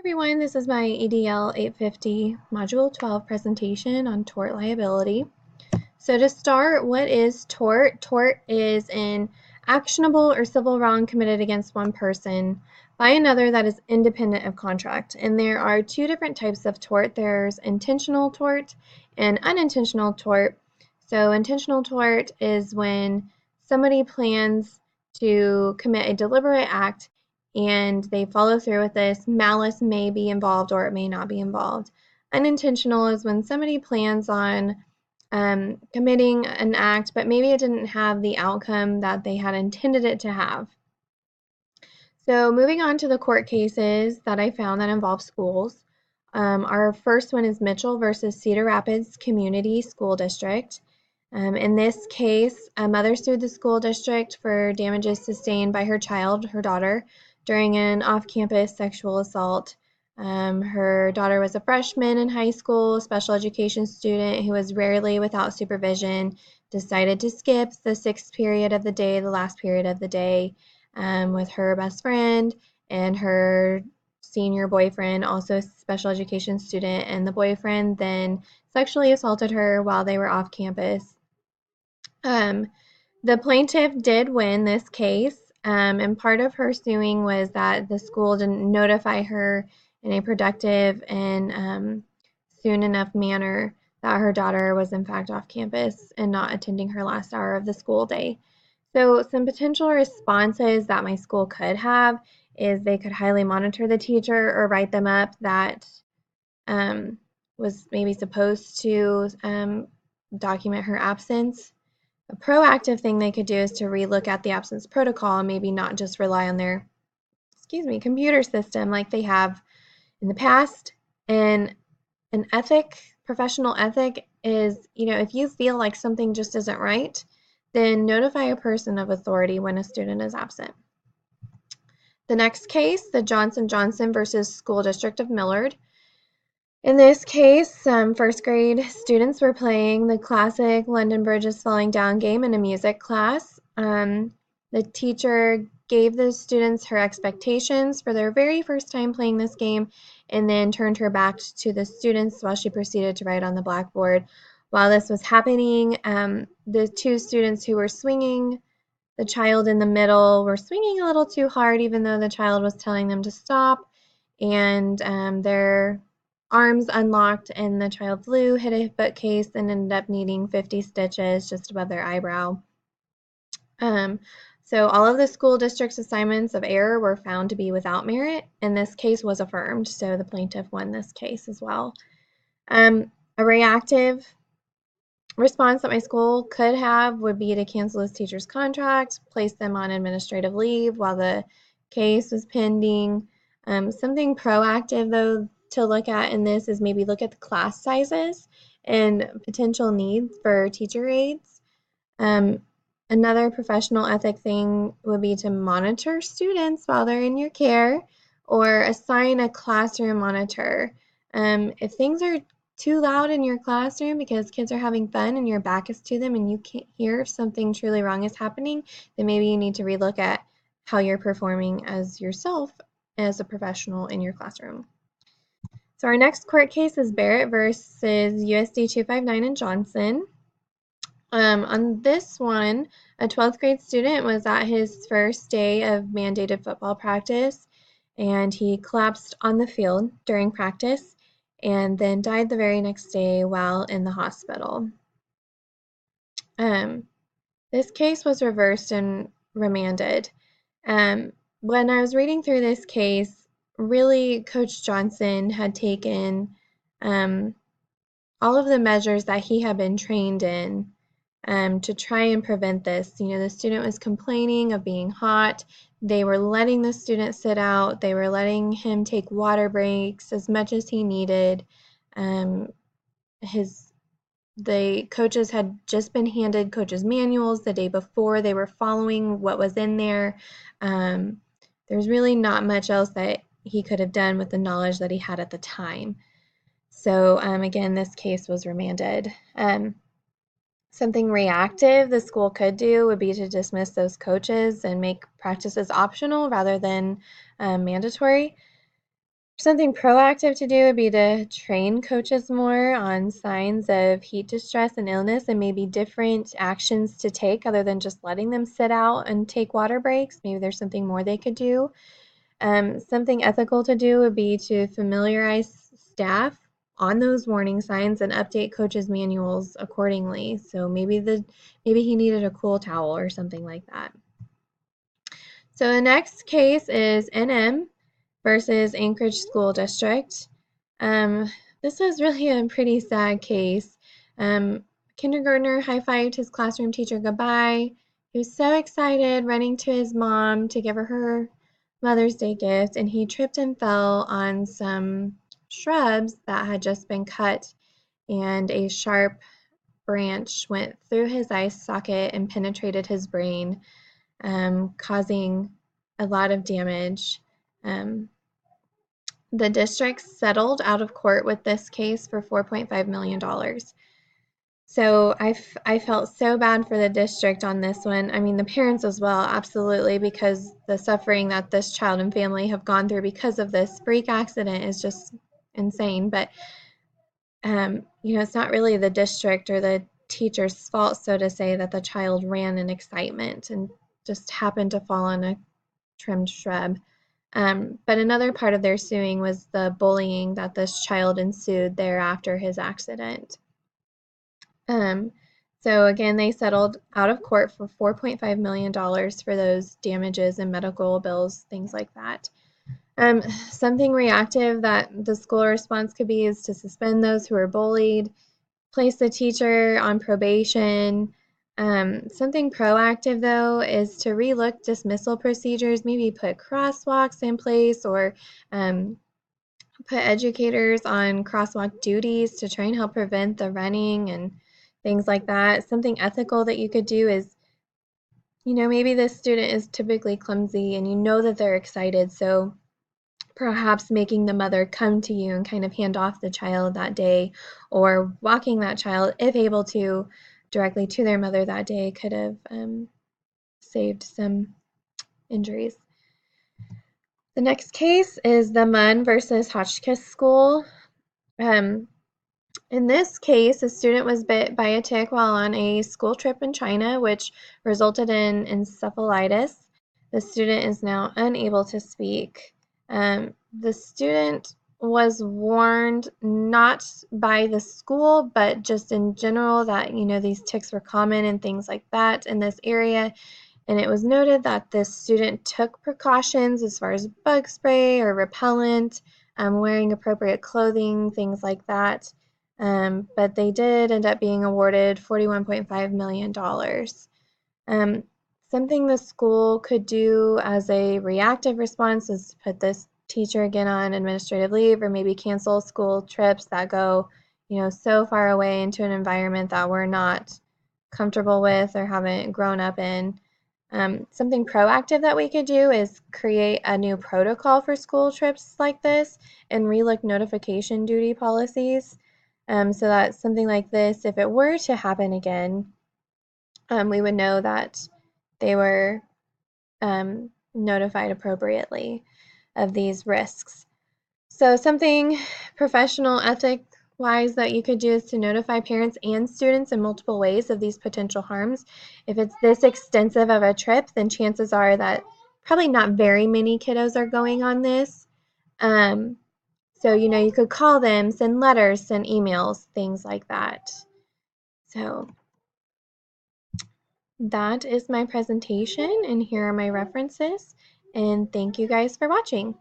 Everyone, this is my EDL 850 Module 12 presentation on tort liability. So to start, what is tort? Tort is an actionable or civil wrong committed against one person by another that is independent of contract. And there are two different types of tort. There's intentional tort and unintentional tort. So intentional tort is when somebody plans to commit a deliberate act and they follow through with this. Malice may be involved or it may not be involved. Unintentional is when somebody plans on committing an act, but maybe it didn't have the outcome that they had intended it to have. So moving on to the court cases that I found that involve schools. Our first one is Mitchell versus Cedar Rapids Community School District. In this case, a mother sued the school district for damages sustained by her child, her daughter, during an off-campus sexual assault. Her daughter was a freshman in high school, special education student who was rarely without supervision, decided to skip the sixth period of the day, the last period of the day, with her best friend and her senior boyfriend, also a special education student, and the boyfriend then sexually assaulted her while they were off campus. The plaintiff did win this case, and part of her suing was that the school didn't notify her in a productive and soon enough manner that her daughter was in fact off campus and not attending her last hour of the school day. So some potential responses that my school could have is they could highly monitor the teacher or write them up that was maybe supposed to document her absence. A proactive thing they could do is to relook at the absence protocol and maybe not just rely on their, computer system like they have in the past. And an ethic, professional ethic is, if you feel like something just isn't right, then notify a person of authority when a student is absent. The next case, the Johnson Johnson versus School District of Millard. In this case, first grade students were playing the classic London Bridge is Falling Down game in a music class. The teacher gave the students her expectations for their very first time playing this game and then turned her back to the students while she proceeded to write on the blackboard. While this was happening, the two students who were swinging the child in the middle were swinging a little too hard, even though the child was telling them to stop, and their arms unlocked and the child flew, hit a bookcase, and ended up needing 50 stitches just above their eyebrow. So all of the school district's assignments of error were found to be without merit, and this case was affirmed, so the plaintiff won this case as well. A reactive response that my school could have would be to cancel this teacher's contract, place them on administrative leave while the case was pending. Something proactive, though, to look at in this is maybe look at the class sizes and potential needs for teacher aides. Another professional ethic thing would be to monitor students while they're in your care or assign a classroom monitor. If things are too loud in your classroom because kids are having fun and your back is to them and you can't hear if something truly wrong is happening, then maybe you need to relook at how you're performing as yourself as a professional in your classroom. So our next court case is Barrett versus USD 259 and Johnson. On this one, a 12th grade student was at his first day of mandated football practice and he collapsed on the field during practice and then died the very next day while in the hospital. This case was reversed and remanded. When I was reading through this case, really Coach Johnson had taken all of the measures that he had been trained in to try and prevent this. The student was complaining of being hot. They were letting the student sit out. They were letting him take water breaks as much as he needed. The coaches had just been handed coaches' manuals the day before. They were following what was in there. There's really not much else that he could have done with the knowledge that he had at the time. So again, this case was remanded. Something reactive the school could do would be to dismiss those coaches and make practices optional rather than mandatory. Something proactive to do would be to train coaches more on signs of heat distress and illness and maybe different actions to take other than just letting them sit out and take water breaks. Maybe there's something more they could do. Something ethical to do would be to familiarize staff on those warning signs and update coaches' manuals accordingly. So maybe he needed a cool towel or something like that. So the next case is NM versus Anchorage School District. Um, this was really a pretty sad case. Kindergartner high-fived his classroom teacher goodbye. He was so excited, running to his mom to give her Mother's Day gift, and he tripped and fell on some shrubs that had just been cut, and a sharp branch went through his eye socket and penetrated his brain, causing a lot of damage. The district settled out of court with this case for $4.5 million. So I felt so bad for the district on this one. I mean, the parents as well, absolutely, because the suffering that this child and family have gone through because of this freak accident is just insane. But, it's not really the district or the teacher's fault, so to say, that the child ran in excitement and just happened to fall on a trimmed shrub. But another part of their suing was the bullying that this child ensued there after his accident. Um, so again, they settled out of court for $4.5 million for those damages and medical bills, things like that. Something reactive that the school response could be is to suspend those who are bullied, place the teacher on probation. Something proactive, though, is to relook dismissal procedures, maybe put crosswalks in place or put educators on crosswalk duties to try and help prevent the running and things like that. Something ethical that you could do is, maybe this student is typically clumsy and you know that they're excited, so perhaps making the mother come to you and kind of hand off the child that day, or walking that child, if able to, directly to their mother that day could have saved some injuries. The next case is the Munn versus Hotchkiss School. Um, in this case, a student was bit by a tick while on a school trip in China, which resulted in encephalitis. The student is now unable to speak. The student was warned not by the school, but just in general that, these ticks were common and things like that in this area. And it was noted that this student took precautions as far as bug spray or repellent, wearing appropriate clothing, things like that. But they did end up being awarded $41.5 million. Something the school could do as a reactive response is to put this teacher again on administrative leave, or maybe cancel school trips that go, so far away into an environment that we're not comfortable with or haven't grown up in. Something proactive that we could do is create a new protocol for school trips like this and relook notification duty policies, so that something like this, if it were to happen again, we would know that they were notified appropriately of these risks. So something professional ethic wise that you could do is to notify parents and students in multiple ways of these potential harms. If it's this extensive of a trip, then chances are that probably not very many kiddos are going on this. So, you could call them, send letters, send emails, things like that. So that is my presentation, and here are my references. And thank you guys for watching.